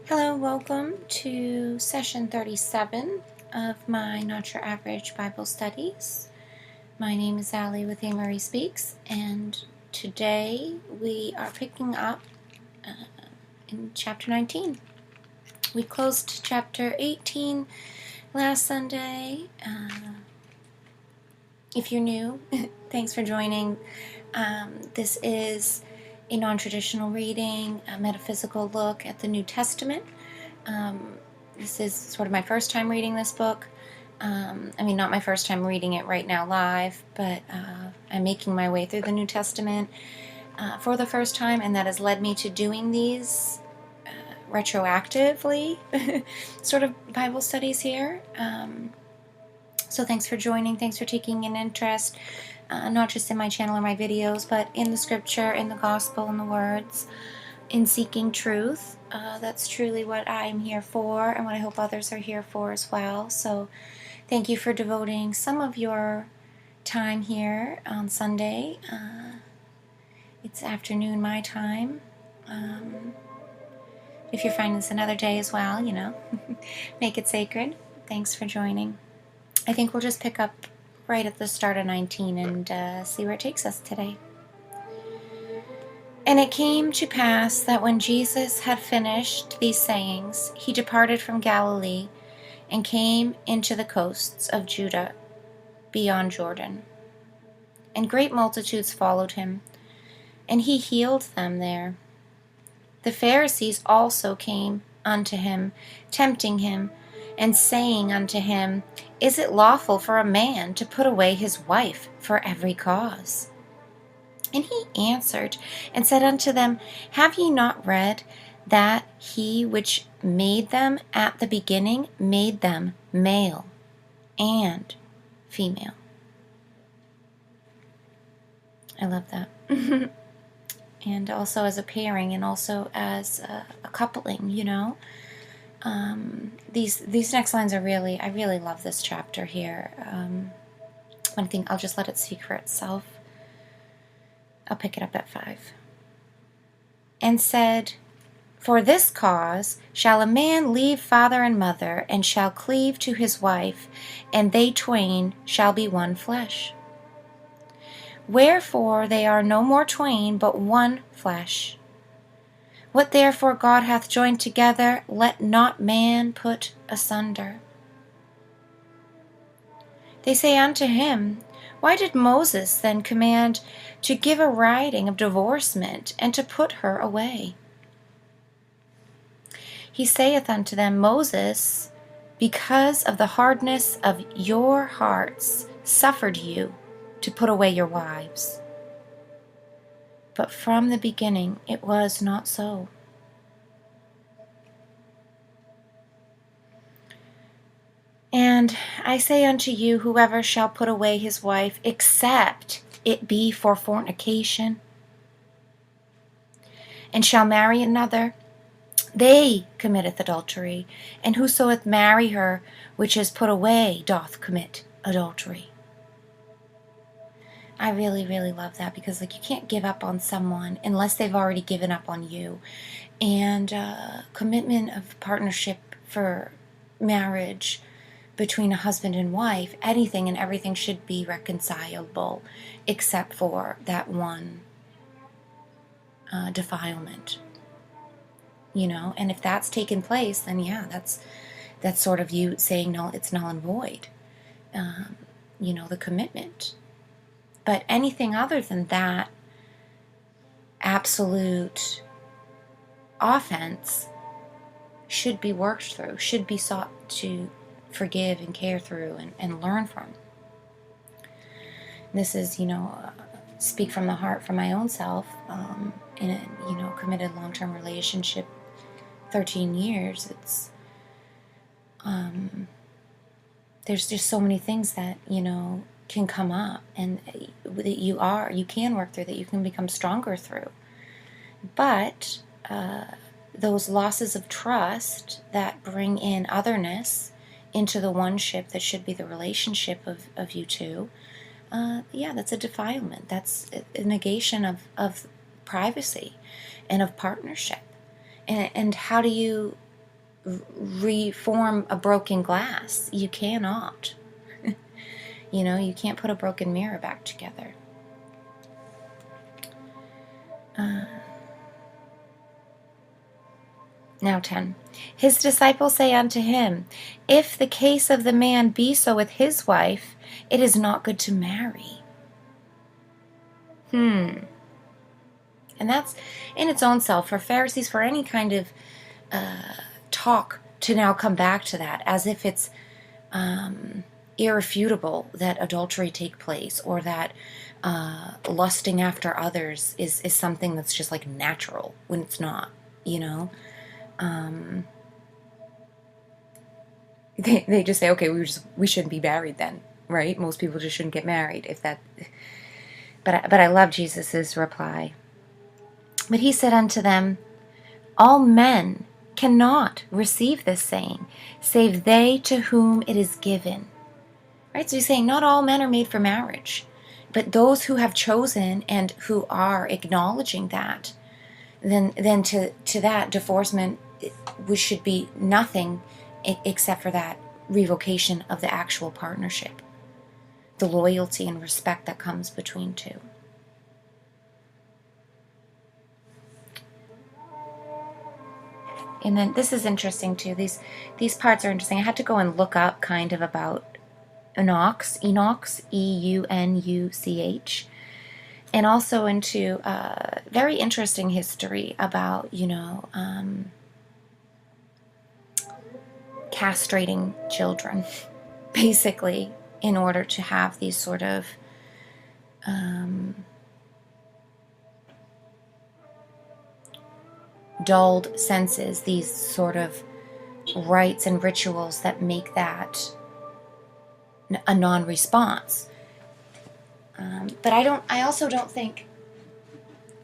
Hello, welcome to session 37 of my Not Your Average Bible Studies. My name is Allie with A. Murray Speaks, and today we are picking up in chapter 19. We closed chapter 18 last Sunday. If you're new, thanks for joining. This is a non-traditional reading, a metaphysical look at the New Testament. This is sort of my first time reading this book. Not my first time reading it right now live, but I'm making my way through the New Testament for the first time, and that has led me to doing these retroactively sort of Bible studies here. So thanks for joining. Thanks for taking an interest, not just in my channel or my videos, but in the scripture, in the gospel, in the words, in seeking truth. That's truly what I'm here for, and what I hope others are here for as well. So thank you for devoting some of your time here on Sunday. It's afternoon my time. If you're finding this another day as well, make it sacred. Thanks for joining. I think we'll just pick up right at the start of 19 and see where it takes us today. And it came to pass that when Jesus had finished these sayings, he departed from Galilee and came into the coasts of Judah beyond Jordan. And great multitudes followed him, and he healed them there. The Pharisees also came unto him, tempting him, and saying unto him, Is it lawful for a man to put away his wife for every cause? And he answered and said unto them, Have ye not read that he which made them at the beginning made them male and female? I love that. And also as a pairing, and also as a coupling, These next lines are I really love this chapter here. I think I'll just let it speak for itself. I'll pick it up at 5. And said, For this cause shall a man leave father and mother, and shall cleave to his wife, and they twain shall be one flesh. Wherefore they are no more twain, but one flesh. What therefore God hath joined together, let not man put asunder. They say unto him, Why did Moses then command to give a writing of divorcement, and to put her away? He saith unto them, Moses, because of the hardness of your hearts, suffered you to put away your wives. But from the beginning it was not so. And I say unto you, whoever shall put away his wife, except it be for fornication, and shall marry another, they committeth adultery. And whoso hath marry her which is put away doth commit adultery. I really, really love that, because you can't give up on someone unless they've already given up on you. And commitment of partnership for marriage between a husband and wife, anything and everything should be reconcilable, except for that one defilement. And if that's taken place, then that's sort of you saying no, it's null and void. The commitment. But anything other than that absolute offense should be worked through, should be sought to forgive and care through and learn from. This is, speak from the heart for my own self. In a, committed long-term relationship, 13 years, it's, there's just so many things that, can come up, and that you can work through, that you can become stronger through. But those losses of trust that bring in otherness into the one ship that should be the relationship of you two, that's a defilement. That's a negation of privacy and of partnership. And how do you reform a broken glass. You cannot. You can't put a broken mirror back together. Now 10. His disciples say unto him, if the case of the man be so with his wife, it is not good to marry. And that's in its own self for Pharisees, for any kind of talk to now come back to that as if it's irrefutable that adultery take place, or that lusting after others is something that's just like natural when it's not, they just say, okay, we shouldn't be married then, right? Most people just shouldn't get married if that. But I love Jesus's reply. But he said unto them, all men cannot receive this saying, save they to whom it is given. Right? So he's saying not all men are made for marriage, but those who have chosen and who are acknowledging that, then to that divorcement, which should be nothing except for that revocation of the actual partnership, the loyalty and respect that comes between two. And then this is interesting too. These parts are interesting. I had to go and look up kind of about Enoch, Eunuch, and also into very interesting history about, castrating children, basically, in order to have these sort of dulled senses, these sort of rites and rituals that make that a non-response. But I also don't think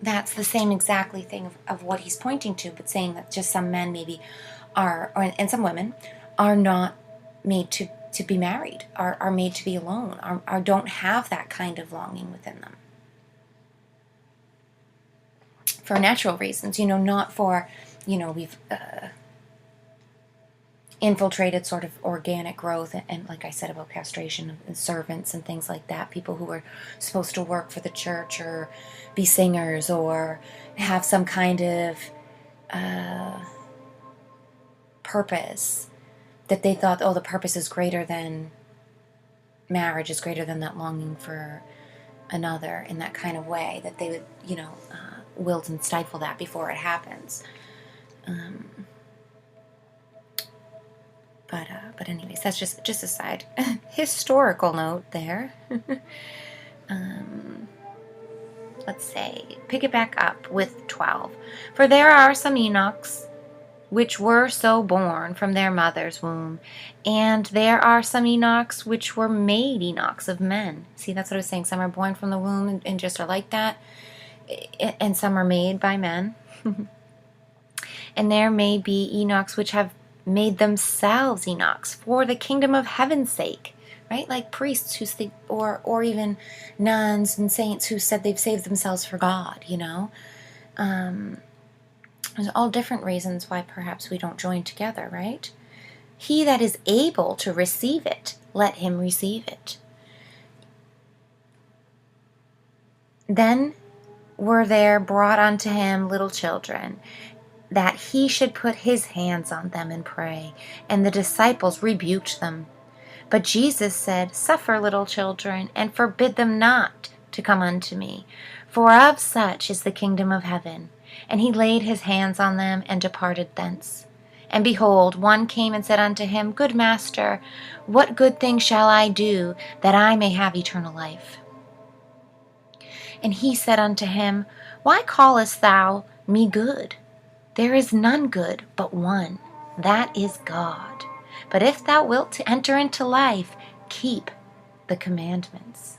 that's the same exactly thing of what he's pointing to, but saying that just some men maybe and some women are not made to be married, are made to be alone, or don't have that kind of longing within them. For natural reasons, not for, we've infiltrated sort of organic growth, and like I said about castration and servants and things like that, people who are supposed to work for the church or be singers or have some kind of purpose that they thought, the purpose is greater than marriage, is greater than that longing for another in that kind of way, that they would, wilt and stifle that before it happens. But anyways, that's just a side historical note there. Let's say, pick it back up with 12. For there are some Enochs which were so born from their mother's womb, and there are some Enochs which were made Enochs of men. See, that's what I was saying. Some are born from the womb and just are like that, and some are made by men. And there may be Enochs which have made themselves Enochs for the kingdom of heaven's sake, right? Like priests who think, or even nuns and saints who said they've saved themselves for God, There's all different reasons why perhaps we don't join together, right? He that is able to receive it, let him receive it. Then were there brought unto him little children, that he should put his hands on them and pray. And the disciples rebuked them. But Jesus said, suffer little children, and forbid them not to come unto me, for of such is the kingdom of heaven. And he laid his hands on them, and departed thence. And behold, one came and said unto him, Good Master, what good thing shall I do, that I may have eternal life? And he said unto him, Why callest thou me good? There is none good but one, that is God. But if thou wilt enter into life, keep the commandments.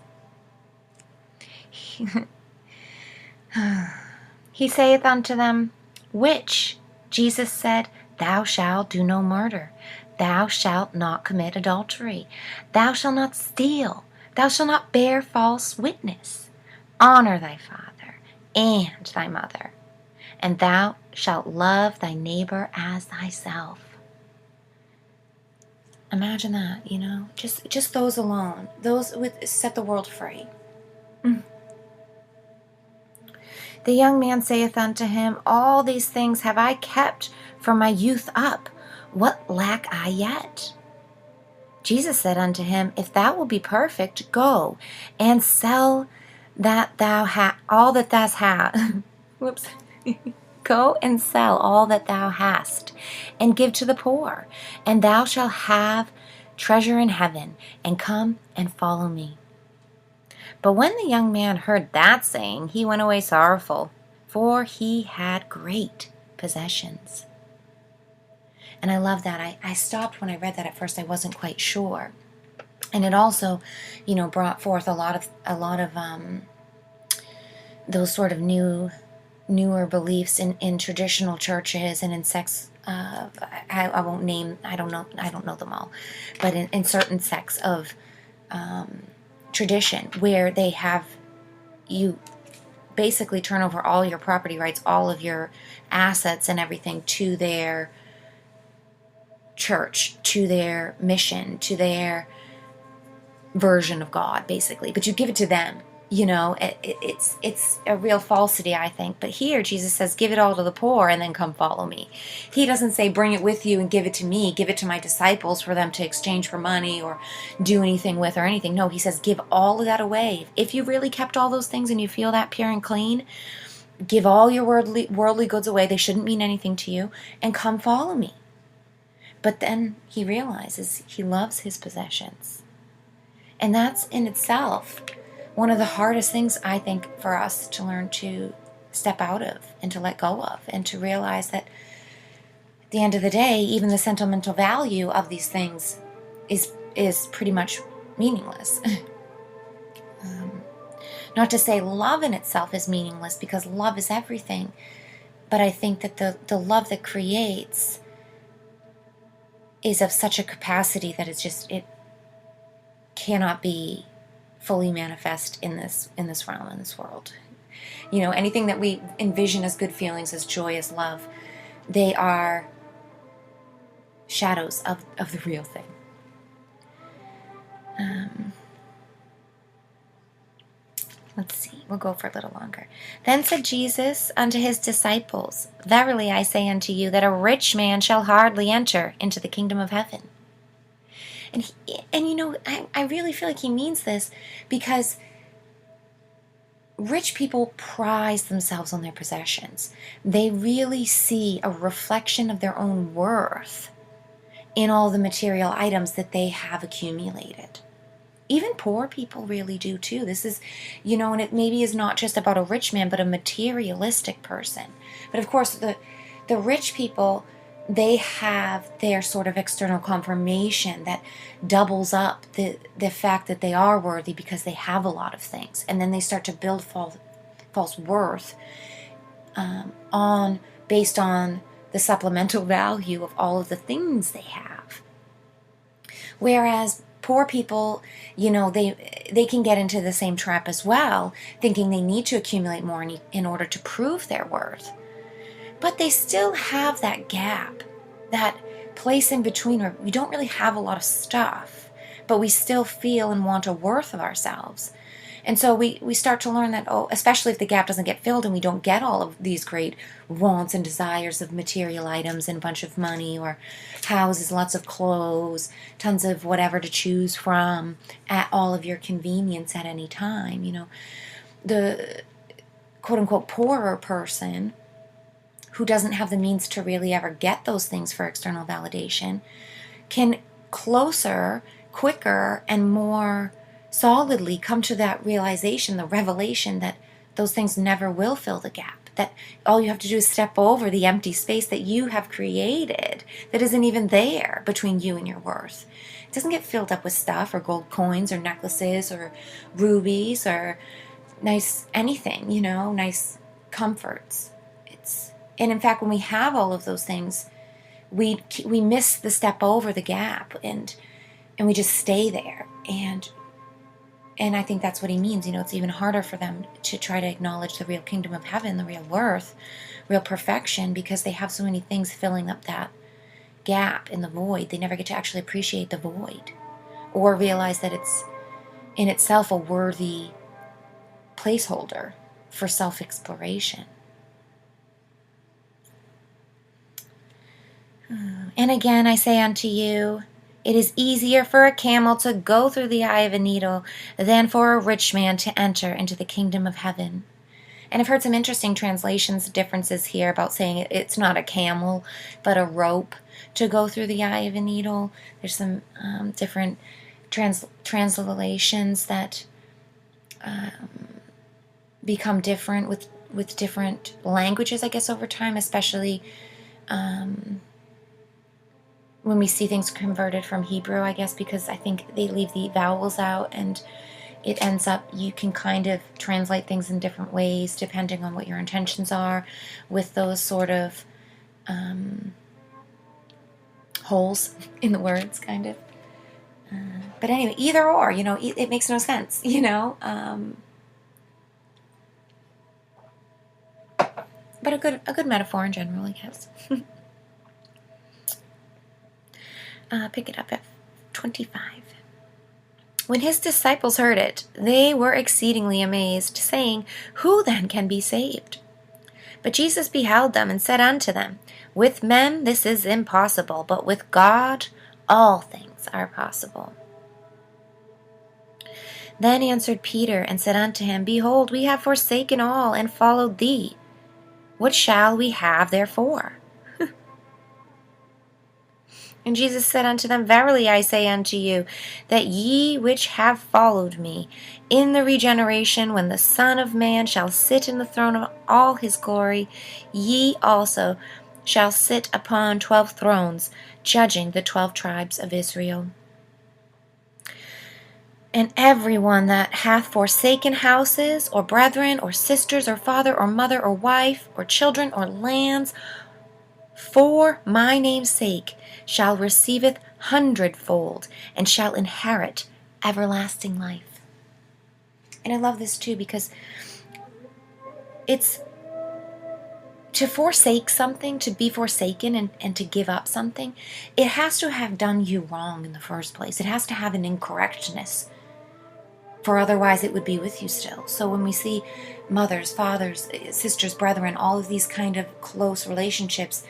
He saith unto them, Which? Jesus said, Thou shalt do no murder. Thou shalt not commit adultery. Thou shalt not steal. Thou shalt not bear false witness. Honor thy father and thy mother. And thou shalt love thy neighbor as thyself. Imagine that, just those alone, those would set the world free. Mm. The young man saith unto him, All these things have I kept from my youth up. What lack I yet? Jesus said unto him, If thou wilt be perfect, go and sell that thou all that thou hast. Whoops. Go and sell all that thou hast, and give to the poor, and thou shalt have treasure in heaven, and come and follow me. But when the young man heard that saying, he went away sorrowful, for he had great possessions. And I love that. I stopped when I read that at first. I wasn't quite sure. And it also, brought forth a lot of those sort of newer beliefs in traditional churches and in sects. I won't name. I don't know them all, but in certain sects of tradition where they have you basically turn over all your property rights, all of your assets and everything to their church, to their mission, to their version of God, basically. But you give it to them. It's a real falsity, I think. But here Jesus says, give it all to the poor and then come follow me. He doesn't say bring it with you and give it to me, give it to my disciples for them to exchange for money or do anything with or anything. No, he says give all of that away. If you really kept all those things and you feel that pure and clean, give all your worldly goods away. They shouldn't mean anything to you, and come follow me. But then he realizes he loves his possessions. And that's in itself one of the hardest things, I think, for us to learn to step out of and to let go of, and to realize that at the end of the day, even the sentimental value of these things is pretty much meaningless. Not to say love in itself is meaningless, because love is everything. But I think that the love that creates is of such a capacity that it cannot be fully manifest in this realm, in this world. Anything that we envision as good feelings, as joy, as love, they are shadows of the real thing. Let's see, we'll go for a little longer. Then said Jesus unto his disciples, Verily I say unto you, that a rich man shall hardly enter into the kingdom of heaven. And I really feel like he means this, because rich people prize themselves on their possessions. They really see a reflection of their own worth in all the material items that they have accumulated. Even poor people really do too. This is, and it maybe is not just about a rich man, but a materialistic person. But of course, the rich people, they have their sort of external confirmation that doubles up the fact that they are worthy, because they have a lot of things. And then they start to build false worth based on the supplemental value of all of the things they have. Whereas poor people, they can get into the same trap as well, thinking they need to accumulate more in order to prove their worth. But they still have that gap, that place in between where we don't really have a lot of stuff, but we still feel and want a worth of ourselves. And so we start to learn that, especially if the gap doesn't get filled and we don't get all of these great wants and desires of material items and a bunch of money or houses, lots of clothes, tons of whatever to choose from at all of your convenience at any time. The quote-unquote poorer person who doesn't have the means to really ever get those things for external validation can closer, quicker, and more solidly come to that realization, the revelation that those things never will fill the gap, that all you have to do is step over the empty space that you have created that isn't even there between you and your worth. It doesn't get filled up with stuff or gold coins or necklaces or rubies or nice anything, nice comforts. And in fact, when we have all of those things, we miss the step over the gap, and we just stay there. And I think that's what he means. It's even harder for them to try to acknowledge the real kingdom of heaven, the real worth, real perfection, because they have so many things filling up that gap in the void. They never get to actually appreciate the void or realize that it's in itself a worthy placeholder for self-exploration. And again, I say unto you, it is easier for a camel to go through the eye of a needle than for a rich man to enter into the kingdom of heaven. And I've heard some interesting translations differences here about saying it's not a camel, but a rope to go through the eye of a needle. There's some different translations that become different with different languages, I guess, over time, especially when we see things converted from Hebrew, I guess, because I think they leave the vowels out, and it ends up, you can kind of translate things in different ways depending on what your intentions are with those sort of holes in the words, kind of. But anyway, either or, it makes no sense, But a good metaphor in general, I guess. Pick it up at 25. When his disciples heard it, they were exceedingly amazed, saying, Who then can be saved? But Jesus beheld them and said unto them, With men this is impossible, but with God all things are possible. Then answered Peter and said unto him, Behold, we have forsaken all and followed thee. What shall we have therefore? And Jesus said unto them, Verily I say unto you, that ye which have followed me, in the regeneration, when the Son of Man shall sit in the throne of all his glory, ye also shall sit upon 12 thrones, judging the 12 tribes of Israel. And every one that hath forsaken houses, or brethren, or sisters, or father, or mother, or wife, or children, or lands, for my name's sake, shall receiveth 100-fold, and shall inherit everlasting life. And I love this too, because it's to forsake something, to be forsaken and to give up something, it has to have done you wrong in the first place. It has to have an incorrectness, for otherwise it would be with you still. So when we see mothers, fathers, sisters, brethren, all of these kind of close relationships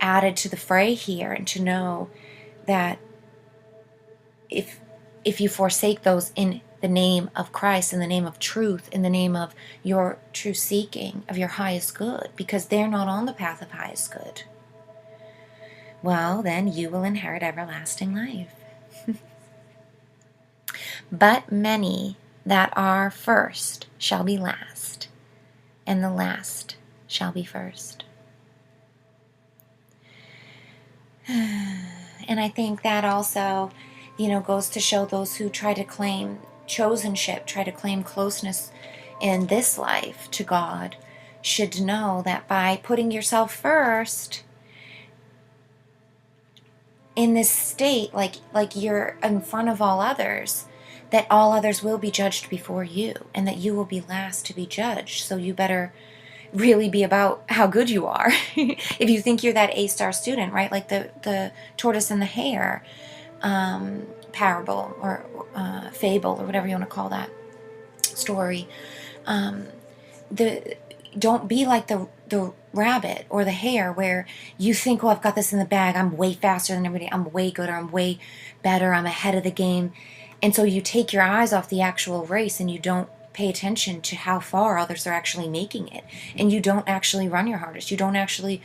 added to the fray here, and to know that if you forsake those in the name of Christ, in the name of truth, in the name of your true seeking of your highest good, because they're not on the path of highest good, well, then you will inherit everlasting life. But many that are first shall be last, and the last shall be first. And I think that also, goes to show those who try to claim chosenship, try to claim closeness in this life to God, should know that by putting yourself first in this state, like you're in front of all others, that all others will be judged before you, and that you will be last to be judged. So you better really be about how good you are. If you think you're that A-star student, right? Like the tortoise and the hare parable, or fable, or whatever you want to call that story. Don't be like the rabbit or the hare, where you think, I've got this in the bag, I'm way faster than everybody, I'm way gooder, I'm way better, I'm ahead of the game. And so you take your eyes off the actual race, and you don't pay attention to how far others are actually making it. And you don't actually run your hardest. You don't actually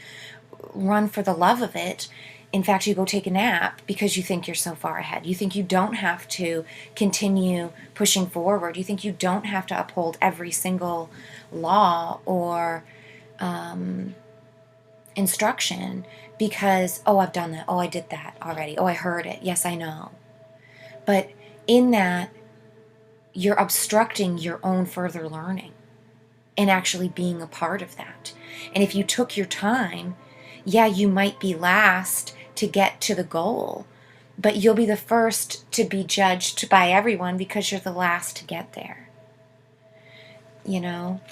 run for the love of it. In fact, you go take a nap because you think you're so far ahead. You think you don't have to continue pushing forward. You think you don't have to uphold every single law or instruction because, I've done that. I did that already. I heard it. Yes, I know. But in that, you're obstructing your own further learning and actually being a part of that. And if you took your time, you might be last to get to the goal, but you'll be the first to be judged by everyone because you're the last to get there. And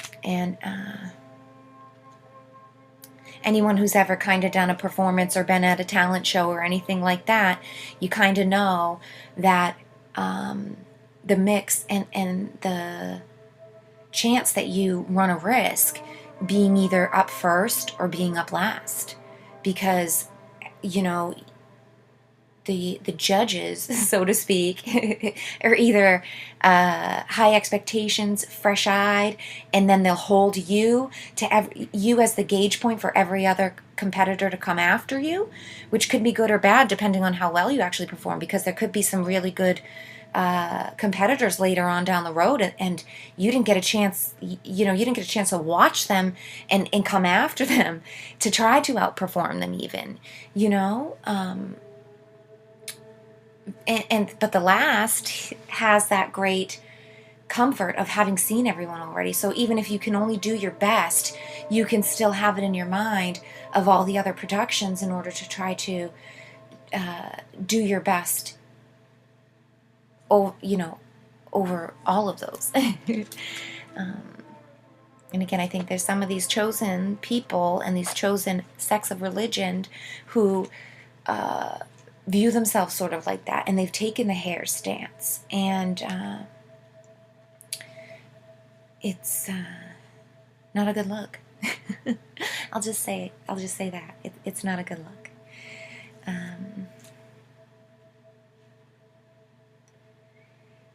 anyone who's ever kind of done a performance or been at a talent show or anything like that, you kind of know that the mix and the chance that you run a risk being either up first or being up last, because the judges, so to speak, are either high expectations, fresh-eyed, and then they'll hold you to you as the gauge point for every other competitor to come after you, which could be good or bad depending on how well you actually perform, because there could be some really good competitors later on down the road, and you didn't get a chance. You didn't get a chance to watch them and come after them to try to outperform them, even. But the last has that great comfort of having seen everyone already. So even if you can only do your best, you can still have it in your mind of all the other productions in order to try to do your best. Over all of those. And again, I think there's some of these chosen people and these chosen sects of religion who view themselves sort of like that, and they've taken the hare stance, and it's not a good look. I'll just say that it's not a good look.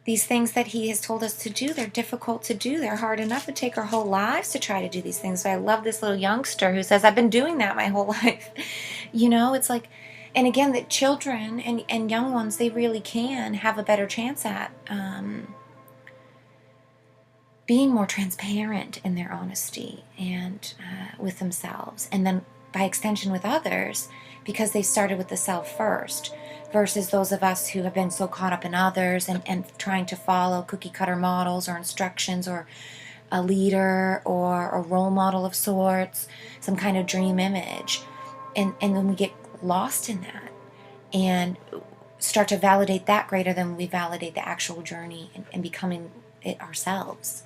These things that he has told us to do, they're difficult to do. They're hard enough to take our whole lives to try to do these things. So I love this little youngster who says, I've been doing that my whole life. It's like, and again, that children and young ones, they really can have a better chance at being more transparent in their honesty and with themselves, and then by extension with others, because they started with the self first, versus those of us who have been so caught up in others and trying to follow cookie cutter models or instructions or a leader or a role model of sorts, some kind of dream image. And then we get lost in that and start to validate that greater than we validate the actual journey and becoming it ourselves.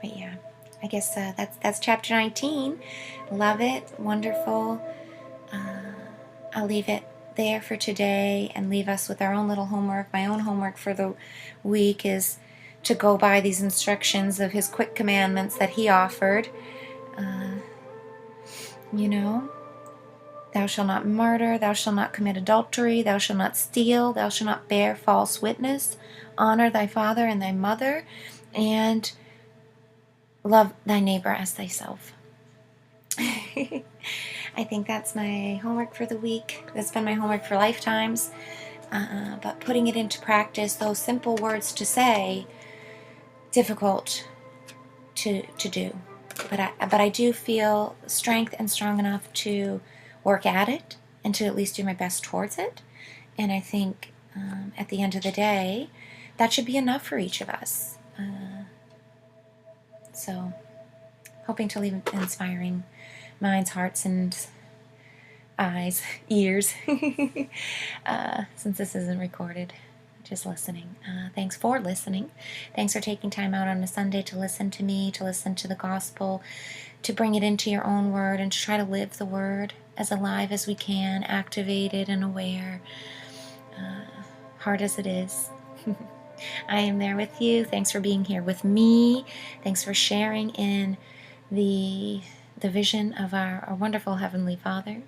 But yeah, I guess that's chapter 19. Love it. Wonderful. I'll leave it there for today and leave us with our own little homework. My own homework for the week is to go by these instructions of his quick commandments that he offered. Thou shalt not murder, thou shalt not commit adultery, thou shalt not steal, thou shalt not bear false witness, honor thy father and thy mother, and love thy neighbor as thyself. I think that's my homework for the week. That's been my homework for lifetimes. But putting it into practice, those simple words to say, difficult to do. But I do feel strength and strong enough to work at it and to at least do my best towards it. And I think at the end of the day, that should be enough for each of us. So, hoping to leave inspiring minds, hearts, and eyes, ears, since this isn't recorded, just listening. Thanks for listening. Thanks for taking time out on a Sunday to listen to me, to listen to the gospel, to bring it into your own word, and to try to live the word as alive as we can, activated and aware, hard as it is. I am there with you. Thanks for being here with me. Thanks for sharing in the vision of our wonderful Heavenly Father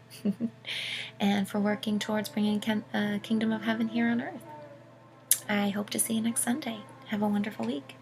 and for working towards bringing a kingdom of heaven here on earth. I hope to see you next Sunday. Have a wonderful week.